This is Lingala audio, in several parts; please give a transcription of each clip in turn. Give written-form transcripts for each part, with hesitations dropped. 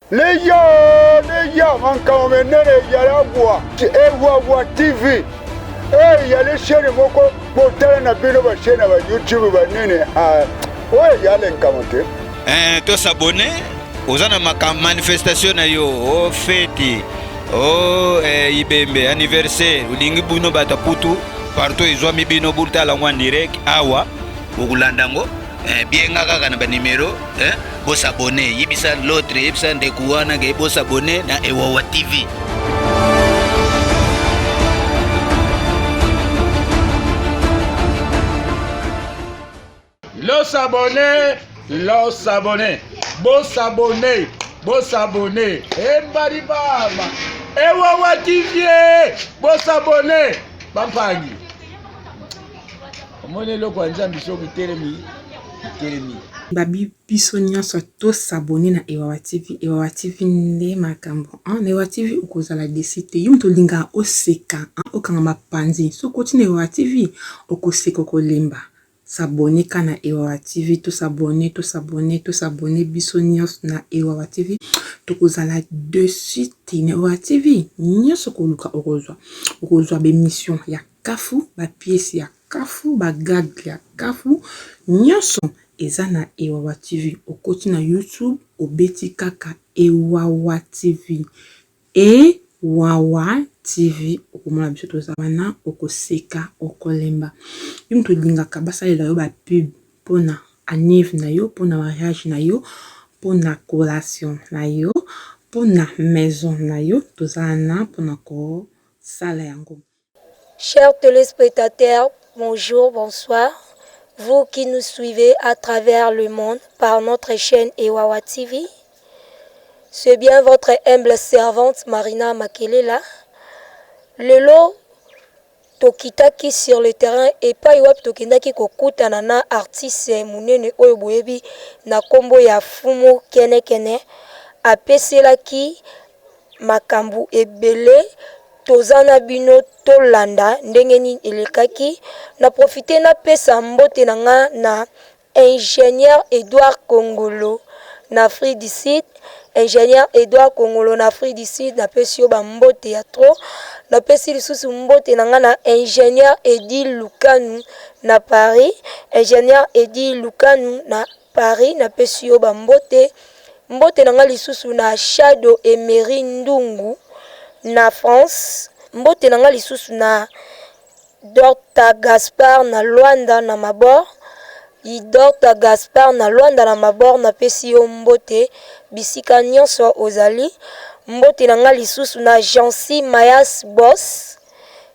Les gars, man, quand on est né, il y a la voix. Et TV. Il y a les chaînes, pour télé, na bino, ba chaîne, ba YouTube, ba nene. Ouais, il y a les commentaires. Tu s'abonner aux manifestations, au fête, au ibembe, anniversaire, ou lingi buno bataputu, partout ils ont mis bino bulta la one direct, awa, au Landango. Bien kaka na ba numéro bo s'abonner yibisa l'autre yibisa ndekuana ke bo s'abonner na Ewawa TV. Los abonnés, bo s'abonner, embari baba, Ewawa TV, bo s'abonner, bampangi. Omone lo kwa nzambi soki telemi. Babi biso nyonso to s'abonner na Ewawa TV. Ewawa TV nde makambo. Na Ewawa TV ukozala desite. Yum to linga oseka. Okanga mapanzi. So continue Ewawa TV. Okoseka kolemba. S'abonner ka na Ewawa TV. To s'abonner biso nyonso na Ewawa TV. Tokozala de suite na Ewawa TV. Nyonso koluka okozwa. Okozwa be mission ya kafu, ba pièce ya kafu, ba gag ya kafu. Nyonso eza na Ewawa TV. Okoti na YouTube obeti kaka Ewawa TV. Ewawa TV okomona biso tozabana okoseka okolemba. Yum to lingaka basalela yo ba pub pona anniv na yo, pona mariage na yo, pona collation na yo, pona maison na yo, tozana pona ko sala yango. Chers téléspectateurs, bonjour, bonsoir. Vous qui nous suivez à travers le monde par notre chaîne Ewawa TV, c'est bien votre humble servante Marina Makelela. Lelo tokitaki sur le terrain et pas iwap tokindaki kokuta na artiste munene oyo boyebi na kombo ya Fumu Kenekene apeselaki makambu ebele. Tozana bino tolanda ndenge nini elekaki na profiter na pesa mbote nanga na ingénieur Edouard Kongolo na Afrique du Sud. Ingénieur Edouard Kongolo na Afrique du Sud na pesi yo ba mbote ya trop na pesi lisusu mbote nanga na ingénieur Edi Lukanu na Paris. Ingénieur Edi Lukanu na Paris na pesi yo ba mbote nanga lisusu na Shadow Emery Ndungu na France. Mbote nanga lisusu na Dr Gaspard na Luanda na Mabor. Dr Gaspard na Luanda na Mabor na pesi yo mbote bisika nyonso ozali. Mbote nanga lisusu na Jancy Mayas Boss.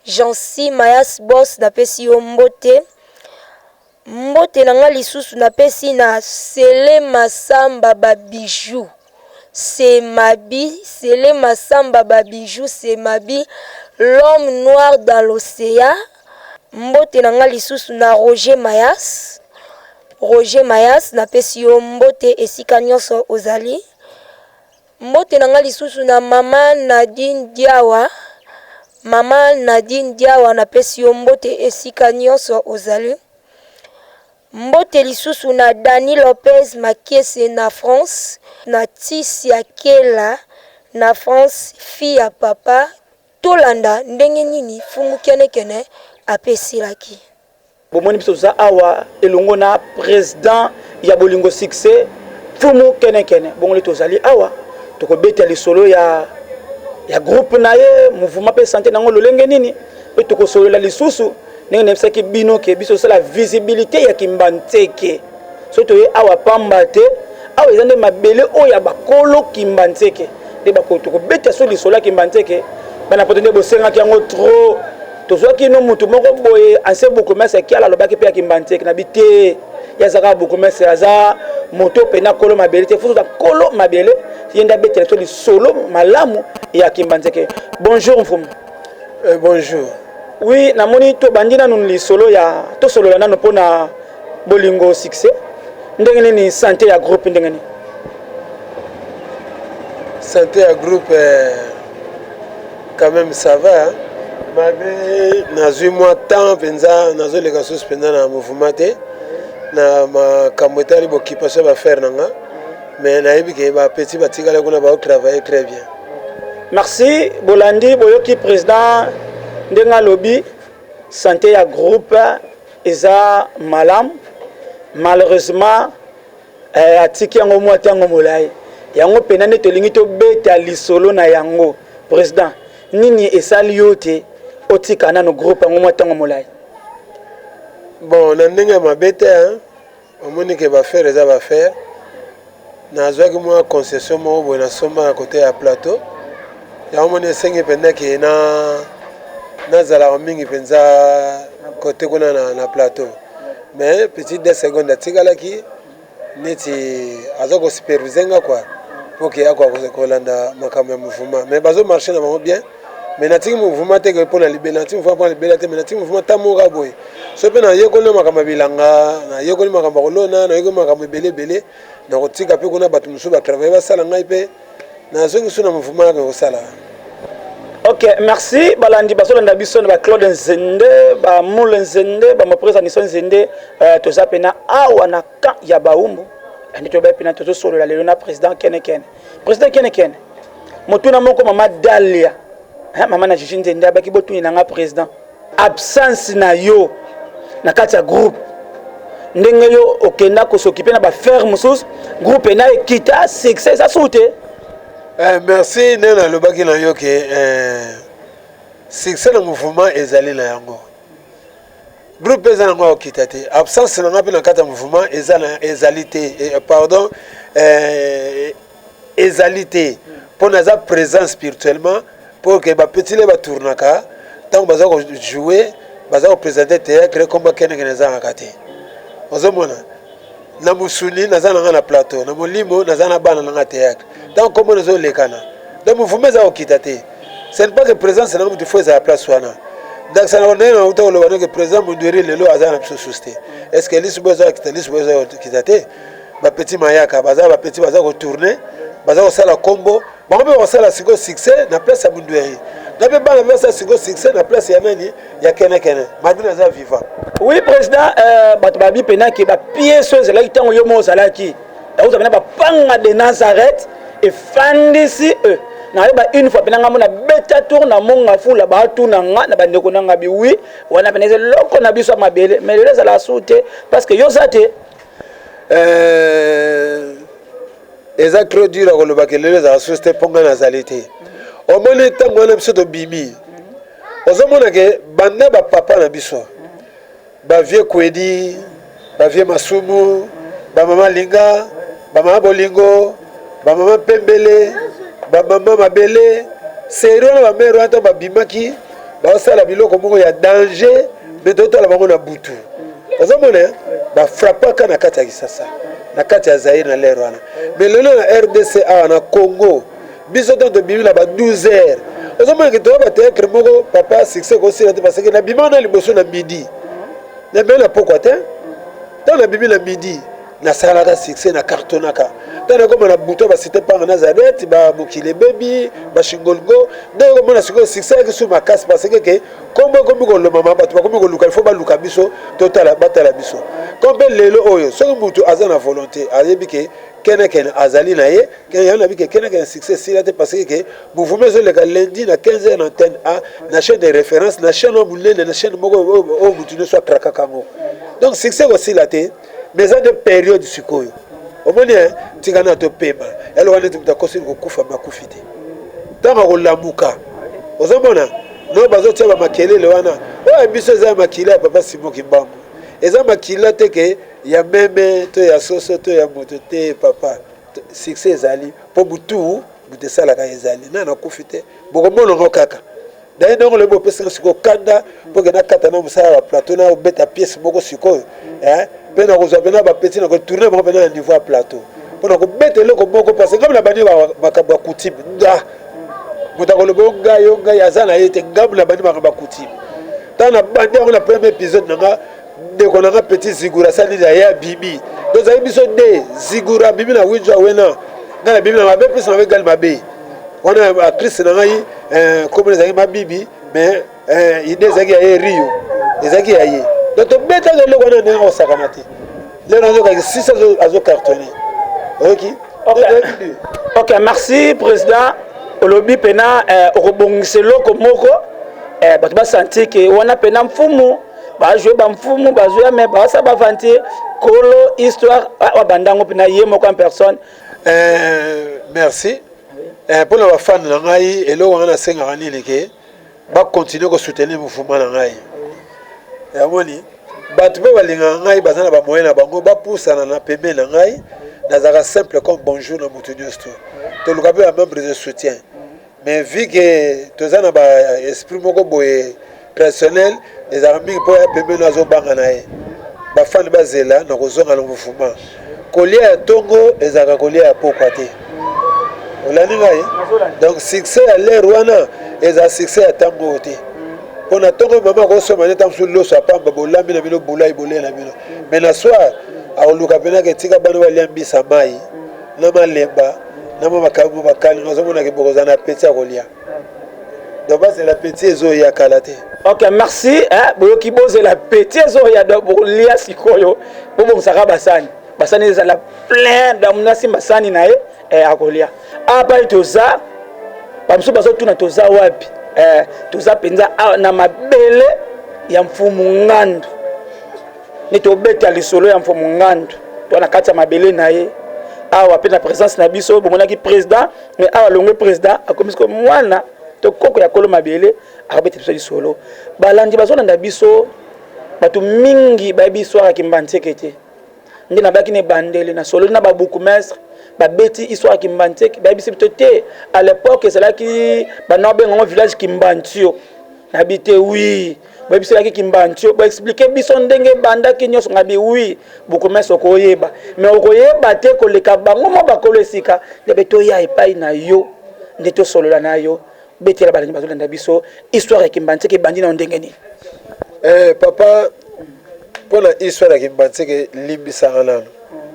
Jancy Mayas Boss na pesi yo mbote. Mbote nanga lisusu na pesi na Sele Masamba Babijou. C'est Mabi, c'est les Massamba Babijou, c'est Mabi, l'homme noir dans l'océan. Mbote nanga lisusu na Roger Mayas. Roger Mayas na pesi yo mbote esika nyonso ozali. Mbote nanga lisusu na Mama Nadine Diawa. Mama Nadine Diawa na pesi yo mbote esika nyonso ozali. Mbote lisusu na Dani Lopez Makiese na France. Na Tisia Kela na France, fille ya papa tolanda ndenge nini Fumu Kenekene apesilaki. Bomoni biso za awa elongo na président ya bolingo succès Fumu Kenekene. Bongoli tozali awa tokobeta lisolo ya groupe na ye mouvement pe santé nango lolenge nini pe tokosolola lisusu ndenge nebisaki bino ke biso la visibilité ya Kimbanteke. So toye awa pamba te awa ezande mabele oya bakolo Kimbanteke de bakoto ko beta so lisola Kimbanteke bana potende bosenga yango trop tozwaki no mutu moko boye anse beaucoup mais c'est qui ala lobaki pe Kimbanteke na bité ya zaka beaucoup mais c'est aza moto pena kolo mabele te fuso da kolo mabele yenda beta so lisolo malamu ya Kimbanteke. Bonjour mfumu. Bonjour. Oui, na moni to bandina nun lisolo ya to solo na no pona bolingo succès. Ndenge ni santé ya groupe ndenge ni santé ya groupe quand même ça va hein? Malgré nazui moi temps penza nazo les gars suspendant na mouvement te na ma kamotali bokkipation ba faire nanga mais nayebi ke ba petit batikala kuna ba travailler très bien. Merci Bolandi boyoki président ndenga lobby santé ya groupe eza malam malheureusement atiki yango mwati yango molai yango pena ne tolingi to beta lisolo na yango président nini esali yote otika na no groupe yango mwati yango molai. Bon na ndenge mabete hein omoni ke ba faire eza ba faire nazwaki mwa concession mo bo na soma à côté ya plateau ya omoni esengi penda ke na zala mingi penza côté kuna na plateau mais petit 2 secondes atikala ki neti azoko superviser nga quoi pour que akwa kolanda makambo ya mouvement mais bazo marcher na bango bien mais natiki mouvement te que pour la libération mouvement pour la libération mais natiki mouvement tamoka boy so pe na yekoli makambo bilanga na yekoli makambo kolona na yekoli makambo belé na kotika pe kuna batu musu ba travailler ba sala ngai pe na zongi suna mouvement ko sala. Ok, merci. Balandi basolanda biso na Claude Nzende, ba Moule Nzende, ba mopresa Nison Nzende, toza pena awa na kan ya baumbu. Andi to ba pena to solo la lelona président Keneken. Président Keneken. Motuna moko mama Dalia. Mama na Jiji Nzende abaki botu na nga président. Absence na yo na kati ya groupe. Ndenge yo okenda ko s'occuper na ba faire musus, groupe na ekita succès ça sauté. Merci Nena Lobaki na yo ke succès le mouvement ezali na yango. Groupe ezali na okitate. Absence na ngapi na kata mouvement ezalité pardon ezalité pour naza présent spirituellement pour que ba petit le ba tournaka tant baza ko jouer baza ko présenter théâtre comme kene keneza ngakate. Ozomona na musuni naza na plateau na molimo naza na bana na théâtre. Donc comment nous les canons donc mouvement za okitate ce n'est pas que présence na mutu faut za place wana donc ça on est auto le que présent monduri lelo azana biso susté est-ce que lisu boza okitate ba petit mayaka baza ba petit baza ko tourner baza ko sala combo ba ko sala siko succès na place ya monduri na be bana ba sala siko succès na place ya nani ya kene madina za vivant. Oui président bato babi pena ki ba pièce là itango yo mo salaki vous avez pas panga de Nazareth et fandisi eux na ba une fois penanga mona beta tour na monga fula ba tuna nga na bandeko nanga bi oui wana peneze loko na biso mabele mais le za la sauter parce que yo zate eza trop dur ko lo bakele za sauter ponga na zalité o moni tango na biso to bimi ozomona ke banda ba papa na biso ba vieux kwedi ba vieux masumu ba mama linga ba mama bolingo ba mama pembele ba mama mabele sérieux ba mère ata ba bimaki ba sala biloko moko ya danger mais toto la bango na butu ozomona ba frappaka na kati ya Kisasa na kati ya Zaire na lero wana mais lelo na RDC na Congo biso to bibi la ba 12 heures ozomona ke to ba théâtre moko papa succès ko sila parce que na bimana liboso na midi na bela pourquoi te dans la bibi la midi na salaka succès na cartonaka tana comme na buto ba cité par Nazareth ba mokile baby ba shingolgo ndeko comme na succès ki suma casse parce que comme ko lo mama ba comme ko luka il faut ba luka biso total batala biso comme lelo oyo so mutu azana volonté ayebi ke kene azali na ye ke yana bi ke kene succès sila te parce que mouvement zo le lundi na 15h na antenne a na chaîne de référence na chaîne mulele na chaîne moko o mutu ne soit krakakango donc succès aussi la te mais à des périodes sikoyo omoni tikana to pema elo wana tutakosi kukufa makufite tanga kolamuka ozomona no bazotia ba makelele wana o biso za makila papa Simo Kimbangu eza makila teke ya meme to ya soso to ya moto te papa succès ezali po butu butesala ka ezali na kufite bokomona ngokaka d'ailleurs donc le beau pesa siko kanda pour que na kata na musala plateau na beta pièce moko sikoyo pe na kozwa pena ba petit na ko tourner ba pena na niveau plateau pour na ko betele ko moko parce que comme la bani ba kabwa coutume nda mutako le bonga yo nga yazana yete ngam la bani ba coutume tana bandi on la premier épisode nga de ko na petit zigura sali ya bibi donc ça biso de zigura bibi na winja wena na bibi na mabe plus na we gal mabe on a Christ na ngai comme les amis ma bibi mais idée zaki ya Rio ezaki ya ye donc to beta le ko na ne o sakanate le na zo ka 6 azo cartonné ok Ok, merci président. Olobi pena okobongiselo komoko bato ba sentir que wana pena mfumu ba jouer ba mfumu ba jouer mais ba ça ba vanter kolo histoire wa bandango pena ye moko en personne. Merci. Pour les fans de ngai et là on a 5 ans ni que ba continuer ko soutenir mouvement na ngai. Ya moni bato ba linga ngai bazana ba moyen na bango ba poussa na pembe na ngai na simple comme bonjour na mutu nyosto. To luka pe membre de soutien. Mais vu que tous en a esprit moko boye personnel les amis pour pembe na zo banga na e. Ba fan ba zela na ko zonga na mouvement. Kolia tongo ezaka kolia pokwa te. Donc succès à l'air wana eza succès à tango te. On a tongo maman ko so mané tam sur lo so pamba bolami na bino bolai bolé na bino. Mais la soir a oluka pena ke tika bano baliambi samai na malemba na makabu bakali ngazo mona ke bokozana petit a kolia. Donc c'est la petit zo ya kalate. Ok, merci. Boyoki boze la petit zo ya do lia sikoyo. Bobo saka basani. Basani ezala plein d'amunasi basani na ye akolia. Apa toza pamso bazo tuna toza wapi? Toza penza na mabele ya mfumu ngandu. Ni to beta lisolo ya mfumu ngandu. To na kati ya mabele na ye. Awa pe na présence na biso bomona ki président mais awa longo président akomi ko mwana to koko ya kolo mabele akabeta biso lisolo. Balandi bazo na biso bato mingi ba biso akimbantseke te. Ndina baki ne bandele na solo na babuku mestre ba beti histoire kimbanteke ba bisibitote à l'époque c'est là qui ba no bengo village kimbantio habité oui ba bisela ki kimbantio ba expliquer biso ndenge banda ki nyoso ngabi oui buku mestre ko yeba mais okoyeba te ko leka bango mo ba kolesika de beto ya epai na yo ndeto solo la na yo beti la balangi bazolanda biso histoire kimbanteke bandi na ndenge ni papa pour la histoire qui m'a dit que limbisanga nano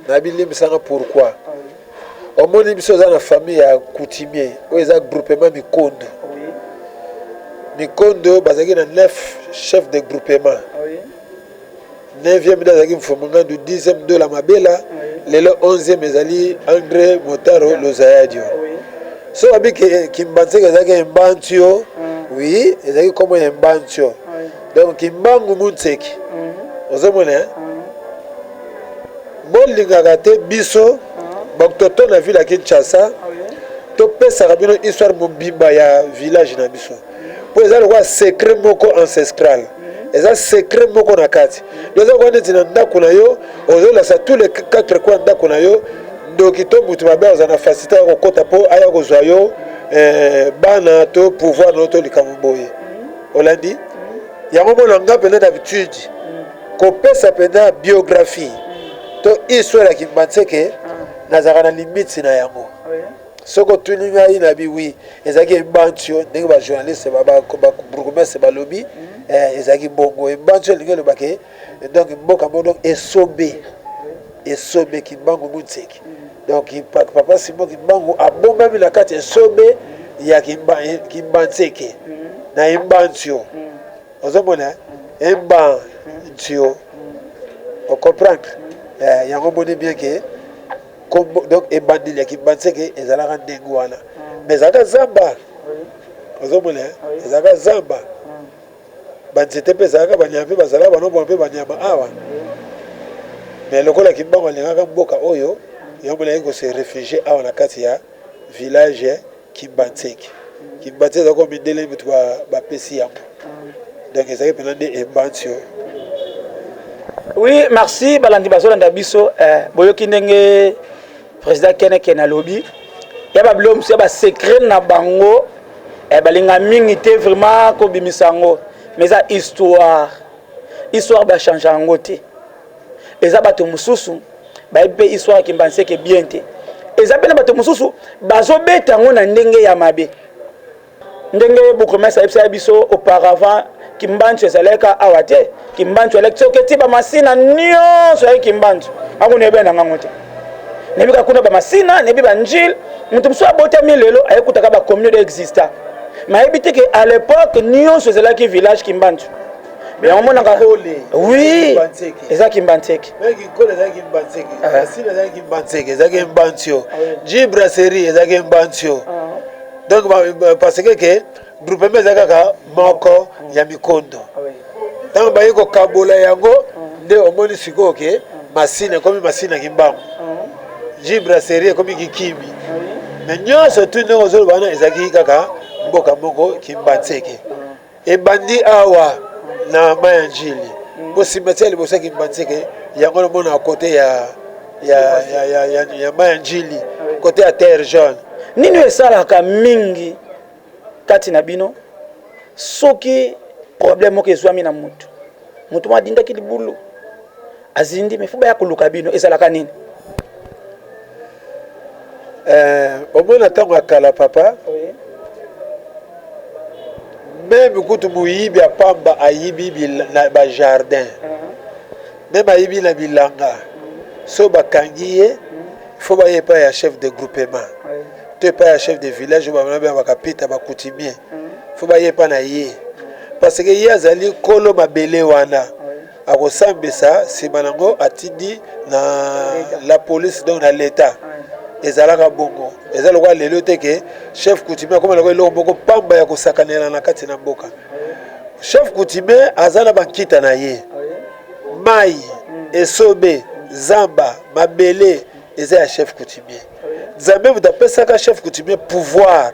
nabi limbisanga pourquoi au moins limbisa dans la famille à coutumier ou les groupement mikondo bazaki na 9 chefs de groupement 9e bazaki mfumanga du 10e de la mabela le 11e ezali André Motaro Lozayadio so abi que kimbanze ezaki mbantio oui ezaki comme mbantio donc kimbangu mutseki ozomona bolingaka te biso baktoto na ville ya Kinshasa topesaka bino histoire mobimba ya village na biso po eza lokwa secret moko ancestral eza secret moko na kati eza kwa neti na ndako na yo ozolasa tous les 4 coins ndako na yo ndoki to mutu mabe oza na facilité ya kokota po aya kozwa yo bana to pouvoir na to likambo boye olandi yango mona nga pene d'habitude kopesa pena biographie to histoire qui mbatseke nazaka na limite na yango soko tuninga ina bi oui ezaki mbantio ndenge ba journaliste ba bourgmestre ba lobby ezaki bongo mbantio lingelo bake donc mboka mo donc esobe ki mbangu mutseki donc papa simo ki mbangu abomba bila kati esobe ya ki mbatseke na mbantio ozomona mbantio on comprend yango boni bien que donc et bandili qui banseke ezalaka ndengo wana mais zaka zamba ozomona ezaka zamba banzete pe zaka banyampe bazala bano bompe banyama awa mais lokola kimbango lingaka mboka oyo yomona yiko se réfugier awa na kati ya village Kimbanseke zako mindele bitu ba pesi yango donc ezaki penande embantio. Oui, merci balandi bazolanda biso boyoki ndenge président Keneke na lobby ya ba blom ya ba secret na bango balinga mingi te vraiment ko bimisango mais ça histoire ba changer ngo te eza bato mususu ba ipe histoire Kimbanseke bien te eza pena bato mususu bazobeta ngo na ndenge ya mabe ndenge bokomesa epsa biso auparavant Kimbantu ezaleka awate Kimbantu elektio ketiba masina nyonso ya Kimbantu akunebe na ngangote nebika kuna ba masina nebiba njil mutu mso abota milelo ayekutaka ba communauté exista maibiti ke à l'époque nyonso ezalaki village Kimbantu Mais on m'a oui. Eza Kimbantseke. Mais Kikole eza Kimbantseke. Asile eza Kimbantseke, eza Kimbantio. Brasserie eza Kimbantio. Donc parce que groupe eza kaka moko ya mikondo. Tant ba yiko kabola yango nde omoni siko ke masine comme masine Kimbangu. Brasserie comme Kikimi. Mais nyonso tu ne ozolo bana eza kaka mboka moko Kimbantseke. Et bandi awa na mayanjili. Bo cimetière libosa Kimbantseke yango le mona à côté ya mayanjili côté à terre jaune. Nini esalaka mingi kati na bino soki problème ke zwami na mutu. Mutu madinda ki libulu. Azindi mefuba ya kuluka bino esalaka nini? Au moins tango akala papa. Oui. Même kutu muyibi apamba ayibi na ba jardin. Même ayibi na bilanga. So bakangiye faut ba yepa ya chef de groupement. Tu pas ya chef de village ba na ba kapita ba coutumier. Faut ba yepa na ye. Parce que yazali kolo mabele wana. Akosambisa simanango atindi na la police donc na l'état. Ezalaka bongo ezalaka lelo teke chef coutumier comme le lo moko pamba ya kosakanela na kati na mboka chef coutumier azala bankita na ye mai esobe zamba mabele eza ya chef coutumier zambe mutapesaka chef coutumier pouvoir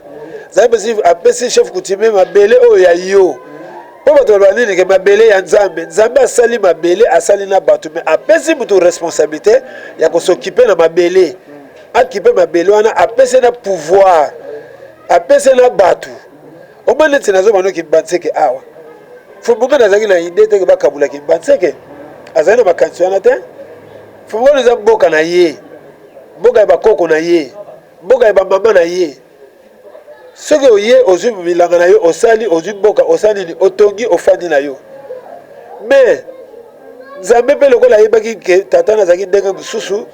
zambe si apesi chef coutumier mabele oyo ya yo po bato balani ke mabele ya nzambe asali mabele asali na bato mais apesi mutu responsabilité ya kosokipe na mabele akipe mabele wana apese na pouvoir apese na batu omane tinazo bano Kimbantseke awa fumunga nazaki na idée te ba kabula Kimbantseke azali na bakansi wana te fumunga za mboka na ye mboka ya bakoko na ye mboka ya mama na ye soki oye ozwi bilanga na yo osali ozwi mboka osali ni otongi ofandi na yo mais nzambe pe lokola yebaki ke tata nazaki ndenge mosusu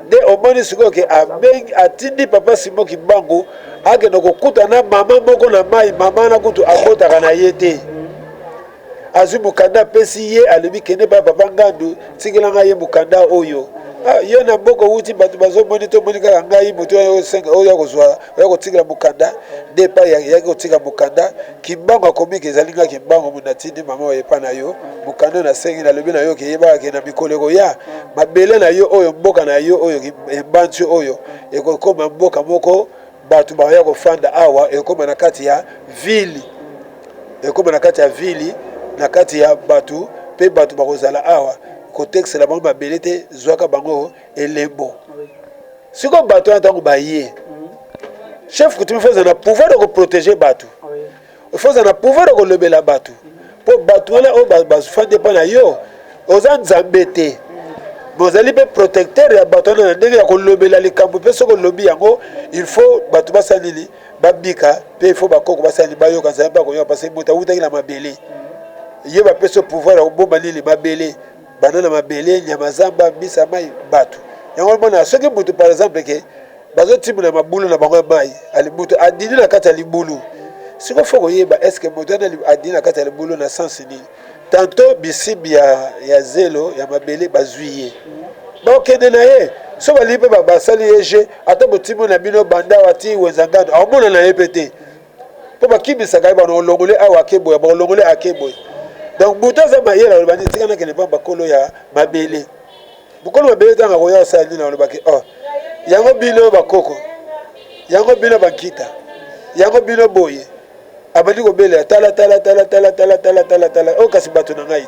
de omoni siko ke abengi atindi papa Simon Kimbangu akende kokutana mama moko na mai mama na kutu abotaka na ye te azwi mukanda apesi ye alobi kende pa papa Ngandu tikelanga ye mukanda oyo yo na mboka wuti bato bazomoni tomoni kaka ngai moto oyo akozwa oyo kotikela mukanda de pa yaki kotika mukanda Kimbangu akomi ke ezali nga Kimbangu muna tindi mama oyo epa na yo mukanda na sengi na lobi na yo ke yebaka ke na mikoleko ya mabele na yo oyo mboka na yo oyo embanti oyo ekokoma mboka moko bato baya kofanda awa ekoma na kati ya ville ekoma na kati ya ville na kati ya bato pe bato bakozala awa contexte la bango mabele te zwaka bango elembo siko bato ntango baye chef coutumier faut na pouvoir de protéger bato faut na pouvoir de lobela bato po bato wana o bazufande pa na yo oza nzambe te bozali pe protecteur ya bato na ndenge ya kolobela likambo pe soko lobi yango il faut bato basalili babika pe il faut bakoko basali bayoka nzambe ba koyoka parce que moto awutaki na mabele ye ba peso pouvoir ya kobomba lili mabele banana mabele nyama zamba mbisa mai bato yango mona soki mutu par exemple ke bazo timuna mabulu na bango mai ali mutu adini na kati ya libulu siko foko yeba est-ce que mutu adini na kati ya libulu na sens nini tantôt bisibi ya zelo ya mabele bazwiye bakende na ye so bali pe basali yeje ata botimu na bino banda wati wezangano amona na ye pete po bakimisaka bana olongole awa keboya ba olongole akeboya. Donc buta za mayela olobani tikana kene pa bakolo ya mabele bukolo mabele tanga koya sali na olobaki yango bino bakoko yango bino bankita yango bino boye abandi ko bele tala o kasi bato na ngai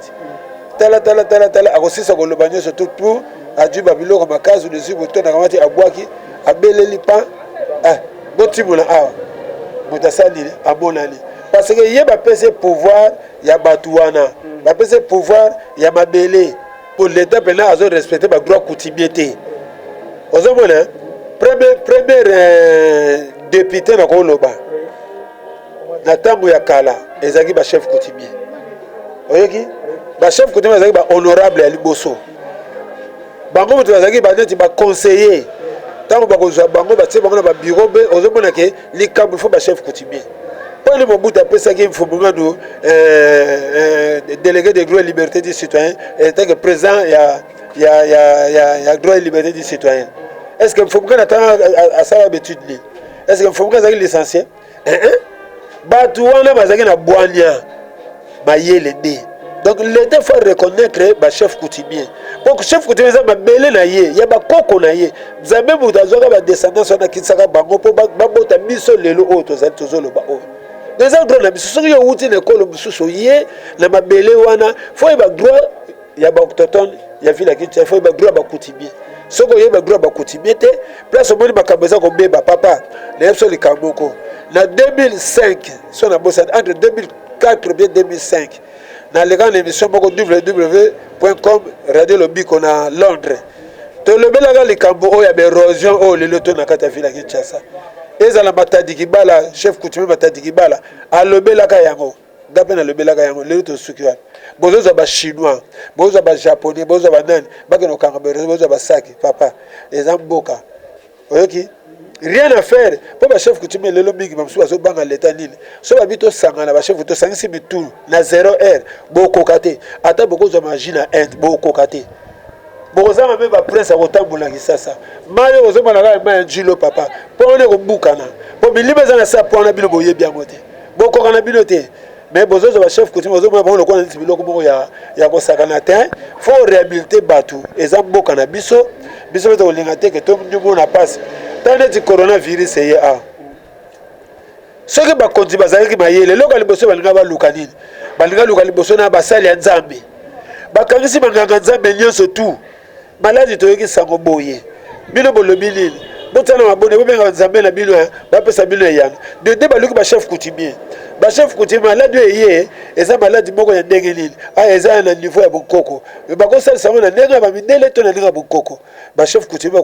tala akosisa kolobani surtout pour ajuba biloko makazu lesu boto na kamati abwaki abele lipa botimula awa mutasali amonani parce que yeba pese pouvoir ya batuana ba pese pouvoir ya mabele pour l'état pena azo respecter ba droit coutumier ozomona premier député na koloba na tango ya kala ezaki ba chef coutumier oyoki ba chef coutumier ezaki ba honorable ya liboso bango mutu ezaki ba neti ba conseiller tango ba kozwa bango ba tie bango na ba bureau be ozomona ke likambo faut ba chef coutumier Pour le Mobutu après ça qui faut nous délégué des droits et libertés du citoyen et tant que président il y a droits et libertés du citoyen. Est-ce que faut qu'on attend à ça l'habitude li? Est-ce que faut qu'on ait licencié? Batu wana bazaki na boania mayele dé. Donc l'État faut reconnaître le chef coutumier. Pour que chef coutumier ça mabele na ye, ya ba koko na ye. Nzambe mutazoka ba descendance na kinsaka bango po ba bota miso lelo o to za tozolo ba o. Les autres na biso soki yo uti na ekolo mosusu ye na mabele wana faut ba droit ya ba autochtone ya ville ki faut ba droit ba coutumier. Soko ye ba droit ba coutumier te place au moni bakabeza ko beba papa na yepso likamboko. Na 2005 so na bossa entre 2004 et 2005 dans les grandes émissions www.com radio lobby qu'on a Londres to le belaga likambo o ya érosion o le loto na kata ville ki Kinshasa ezala matadi kibala chef coutumier matadi kibala a lobelaka yango ngape na lobelaka yango le to sukiwa bozo ba chinois bozo ba japonais bozo ba nani bakeno kanga bozo ba saki papa ezamboka oyoki rien à faire pour le chef coutumier le lobby qui m'a souhaité banga l'état nil so ba bito sanga na ba chef to sangisi bitu na 0 heure boko kate ata boko zo imagine end boko kate boko za même ba prince akotambola kisasa mayo ozo mona ka ma njilo papa pour ne ko bukana pour bilibe za na sa pour na bilo boye bien moté boko kana bilo te mais bozo zo ba chef coutumier ozo mona ko na biloko moko ya ko sakana te faut réhabiliter batu ezamboka na biso biso to linga te que to nyugo na passe tant que coronavirus est là. Ce que ba konzi bazali mayele loka liboso balinga ba lukanini balinga luka liboso na basali ya nzambe bakangisi banganga nzambe nyonso tout maladi toyoki sango boye bino bolobi lili botana mabone bobenga nzambe na bino ba pesa bino yana de baluki ba chef coutumier maladi eye eza maladi moko ya ndenge nini eza na niveau ya bokoko bakosalisa ngo na ndenge ba mindele to na ndenge ya bokoko ba chef coutumier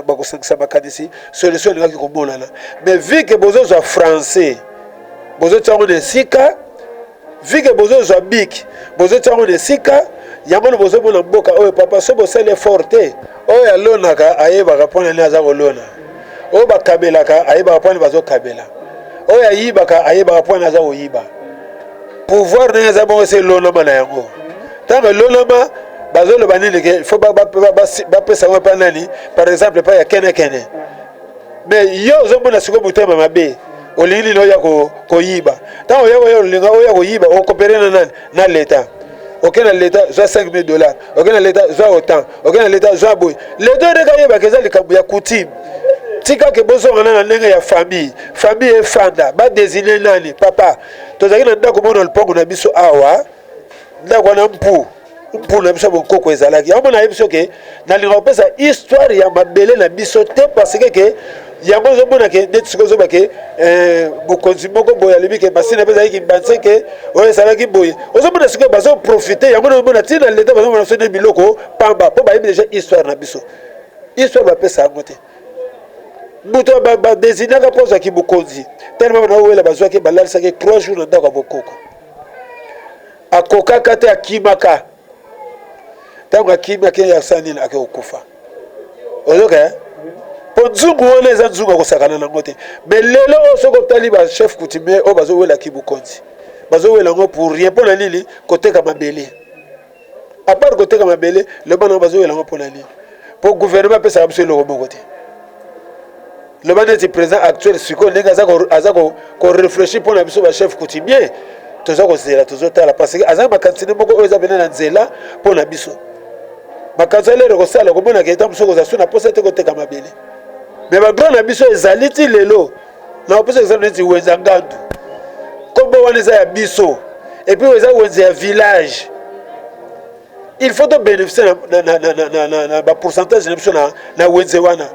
bakosangisa makanisi solution elingaki komonana mais vu que bozozwa français bozotyango na esika vu que bozozwa bik bozotyango na esika yango na bozomona mboka oyo papa so bosala forte oyo alonaka ayebaka mpona nini aza kolona oyo bakabelaka ayebaka mpona bazokabela oyo ayibaka ayebaka mpona aza koyiba pouvoir nini aza bongo se elonama na yango ntango elonama bazoloba nini ke fo bapesa ngo mpa nani par exemple mpa ya kenekene mais yo ozomona sikoyo motema mabe olingi nini oya koyiba ntango oya olinga oya koyiba okopere na nani na leta aucun de l'État soit $5,000, aucun de l'État soit autant, aucun de l'État soit boy. Les deux regardez que ça les ya coutume. Tika que bozo ngana na ya famille est fanda, ba désigner nani papa. Tozaki na ndako mona lupango na biso awa. Ndako na mpu na biso bokoko ezalaki. Amona biso ke na lingopesa histoire ya mabele na biso te parce que yango zo mona ke net sikozo ba ke bokonzi moko boya libi ke basina pesa ki banse ke oyo salaki boye ozo mona sikoyo bazo profiter yango na mona tina leta bazo mona sone biloko pamba po ba déjà histoire na biso histoire ba pesa ngote muto ba désigner ka posa ki bokonzi tellement na wela bazwa ke balalisa ke 3 jours na ndako bokoko akoka kate akimaka tango akimaka ya sani na akokufa ozoka Nzungu wana eza nzungu akosakana nango te mais lelo osoko tali ba chef coutumier o bazowela kibukonzi bazowela ngo pour rien pour la nini koteka mabele à part koteka mabele le bana bazowela ngo pour la nini pour gouvernement pesa biso le roboko te le bana ti président actuel siko ndenge azako ko réfléchir pour la biso ba chef coutumier toza ko zela tozotala parce que azaka makantine moko oza bena na nzela pour na biso makazale ko sala ko mona ke tamso ko za suna posa te koteka mabele mais ma grande ambition ezali ti lelo na opesa exemple neti wenza ngandu kombo wana eza ya biso et puis eza wenza ya village il faut to bénéficier na ba pourcentage na biso na wenze wana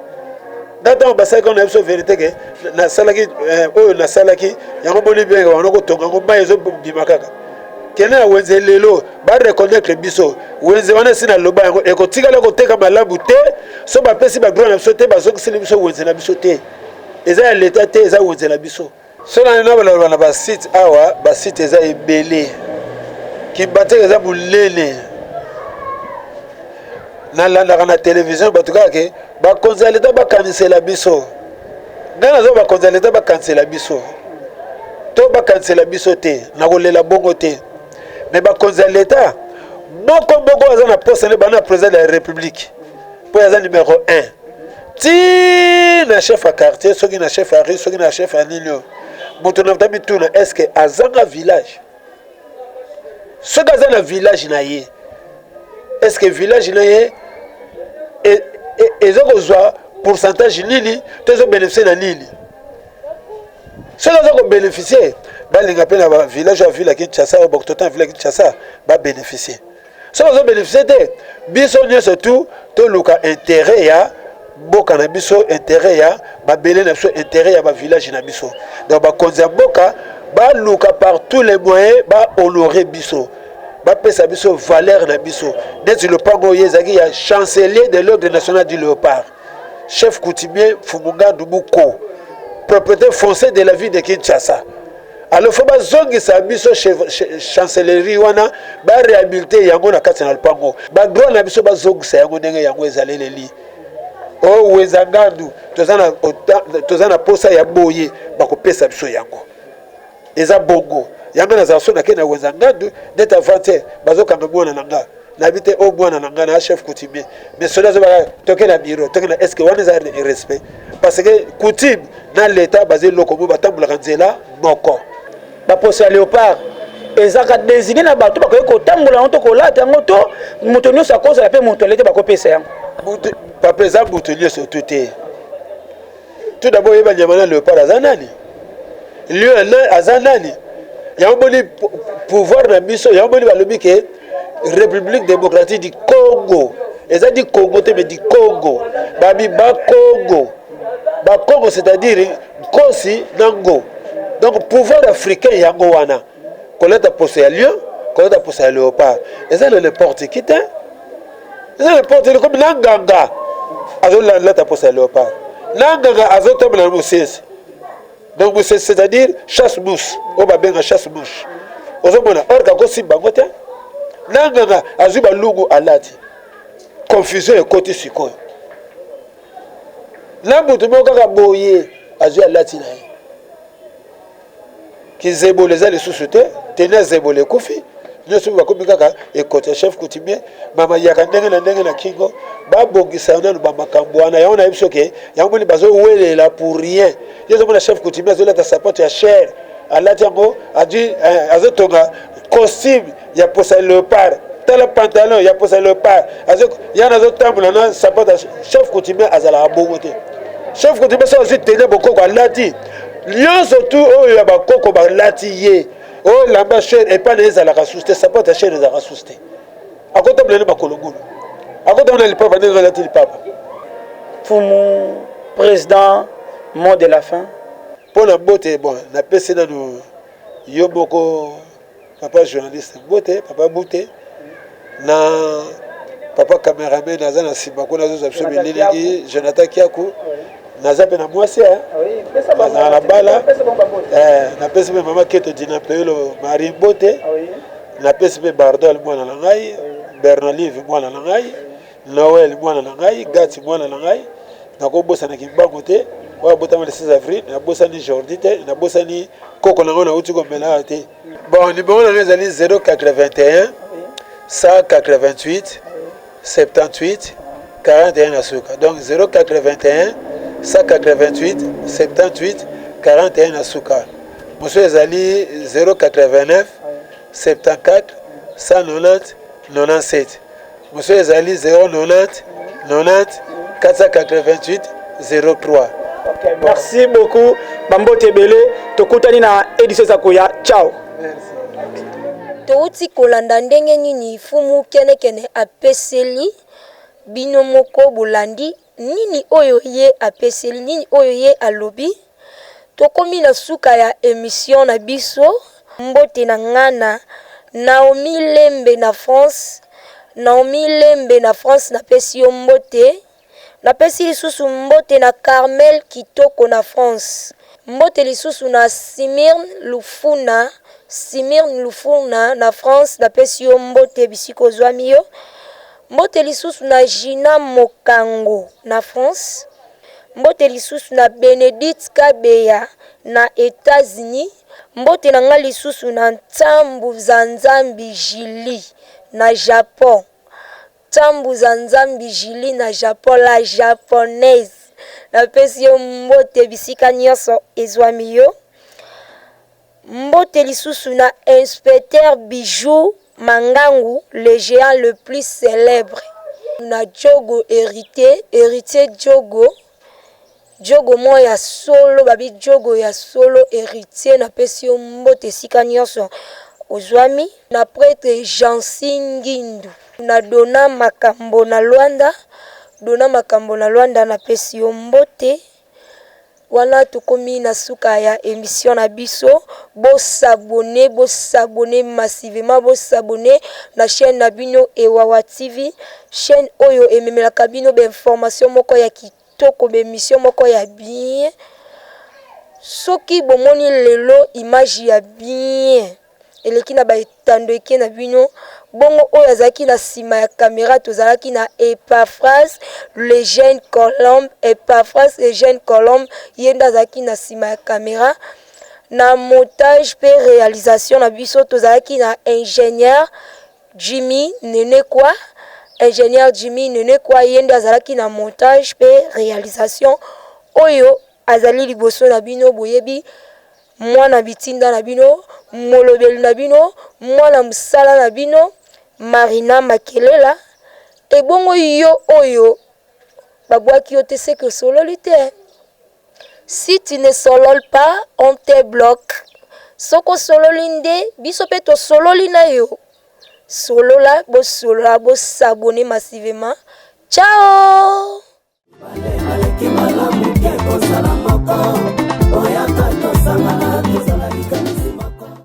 data basaka na biso vérité ke na salaki oyo na salaki yango boni bien wana ko tonga ngo ba ezo bima kaka kena wenze lelo ba reconnaître biso wenze wana sina loba yango ekotika la koteka malabu te so ba pesi ba grand na biso te bazo kisili biso wenze na biso te eza ya leta te eza wenze na biso so na bala na ba site awa ba site eza ebele kimbate eza bulele na landa na télévision batuka ke ba konza leta ba kanisela biso ngana zo ba konza leta ba kanisela biso to bakansela biso te na kolela bongo te mais bakonzi ya l'État moko moko aza na poste ne bana président de la République po aza numéro 1 ti na chef à quartier soki na chef à rue soki na chef à nini moto na tabi tuna est-ce que azanga village soki aza na village na ye est-ce que village na ye ezokozwa pourcentage nini tozo bénéficier na nini soki aza kobénéficier balinga mpe na village ya ville ya Kinshasa oyo bokutota na ville ya Kinshasa babénéficier soki azo bénéficier te biso nyonso tu toluka intérêt ya mboka na biso intérêt ya babele na biso intérêt ya bavillage na biso donc bakonzi ya mboka baluka par tous les moyens bahonorer biso bapesa biso valeur na biso neti lopango oyo ezalaki ya chancelier de l'ordre national du léopard chef coutumier Fumungandu Muko propriétaire foncière de la ville de Kinshasa alors faut bazongisa biso chancellerie wana baréhabilité yango na kati na lopango badroit na biso bazongisa yango ndenge yango ezaleleli o Wezangandu toza na posa ya boye bakopesa biso yango eza bongo yango nazala so nakende na Wezangandu ndeti avante bazokanga mwana na nga nabi te o mwana na nga na chef coutumier mais cela azobaka toke na bureau toke na est ce que wana eza respect parce que coutume na l'état basé loko mo batambolaka nzela moko baposa ya léopard ezaka désigné na bato bakoki kotambola yango to kolata yango to moto nyonso akozala mpe moto alete bakopesa yango papa eza moto nyonso to te tout d'abord oyeba nyama na léopard aza nani lieu aza nani yango boni pouvoir na biso yango boni balobi ke République démocratique du Congo eza di Congo te mais du Congo babi Congo c'est-à-dire Kosi Nango donc pouvoir africain yango wana koleta posa ya lion koleta posa ya léopard eza na n'importe qui te eza n'importe qui comme nanganga azoleta posa ya léopard nanganga azotambola na mosese donc mosese c'est-à-dire chasse mouche oyo babenga chasse mouche ozomona orka kosimba yango te nanganga azwi balungu alati confusion ekoti sikoyo na moto moko kaka boye azwi alati na ye kizebola eza lisusu te tena zebola ekufi nyonso bakomi kaka ekoti ya chef coutumier mama yaka ndenge na kingo babongisa nanu bamakambo wana yango nayebi soki yango moni bazowelela pour rien ye ozomona chef coutumier azolata sapato ya chere alati yango azotonga costume ya posa léopard tala pantalon ya posa léopard yana azotambola na sapato ya chef coutumier azalaka bongo te chef coutumier so azwi tene bokoko alati nyonso tu oyo ya bakoko balati ye oyo lamba chere epa na ezalaka susu te sapato ya chere ezalaka susu te akotambola ne bakolongulu akotambola na lipapa ndenge alati lipapa fumu président mot de la fin mpo na mbote bon napesi nanu yo moko papa journaliste mbote papa bute na papa cameraman aza na nsima kuna azozwa biso mililingi Jonathan Kiaku naza mpe na mwasi bazala na bala napesi mpe mama keto dina peyolo marie mbote napesi mpe bardol mwana na ngai bernolive mwana na ngai noel mwana na ngai gati mwana na ngai nakobosanaki mbango te oyo abotama le 6 avril nabosani jordi te nabosani koko nango nauti komela te bon numéro nango ezali 081 188 78 41 na suka donc 081 188 78 41 na suka mosusu ezali 089 74 190 97 mosusu ezali 090 90 488 03. Okay, merci beaucoup Bambote Bele tokutani na édition za koya ciao. Touti kolanda ndenge nini fumu kene apeseli bino moko bolandi nini oyo ye apeseli nini oyo ye alobi tokomi na suka ya émission na biso mbote na ngana Naomi Lembe na France na pesi yo mbote na pesi lisusu mbote na Carmel Kitoko na France mbote lisusu na Simirne Lufuna na France na pesi yo mbote bisiko zwami yo mbote lisusu na Gina Mokango na France mbote lisusu na Benedict Kabeya na États-Unis Mbote na nga lisusu na ntambu za nzambi Jili na Japon. Tambu za nzambi Jili na Japon, la japonaise. Na pesi yo mbote bisika nyonso ezwami yo. Mbote lisusu na inspecteur Bijou Mangangu, le géant le plus célèbre. Na Diogo héritier Diogo mo ya solo, babi Diogo ya solo héritier na pesi yo mbote sika nyonso ozwami. Na prêtre Jansi Ngindu. Na Dona Makambo na Luanda na pesi yo mbote. Wana tukomi na suka ya émission na biso. Bo s'abonner massivement, bo s'abonner na chaîne na bino Ewawa TV, chaîne oyo ememelaka bino be information moko ya kitoko, be émission moko ya bien. Soki bomoni lelo image ya bien eleki na baetando eke na bino, bongo oyo azalaki na sima ya caméra tozalaki na Epaphras le jeune Colombe yenda azalaki na sima ya caméra. Na montage pe réalisation na biso tozalaki na ingénieur Jimmy Nenekwa yenda azalaki na montage pe réalisation oyo azali liboso na bino boyebi mwana bitinda na bino, molobeli na bino, mwana musala na bino, Marina Makelela. E bongo yo oyo babwaki yo te seke sololi te. Si tu ne sololes pas, on te bloque. Soko sololi nde, biso pe to sololi na yo. Solola, bo s'abonner massivement. Ciao! Maleki malamu ke kozala moko oyaka tosangana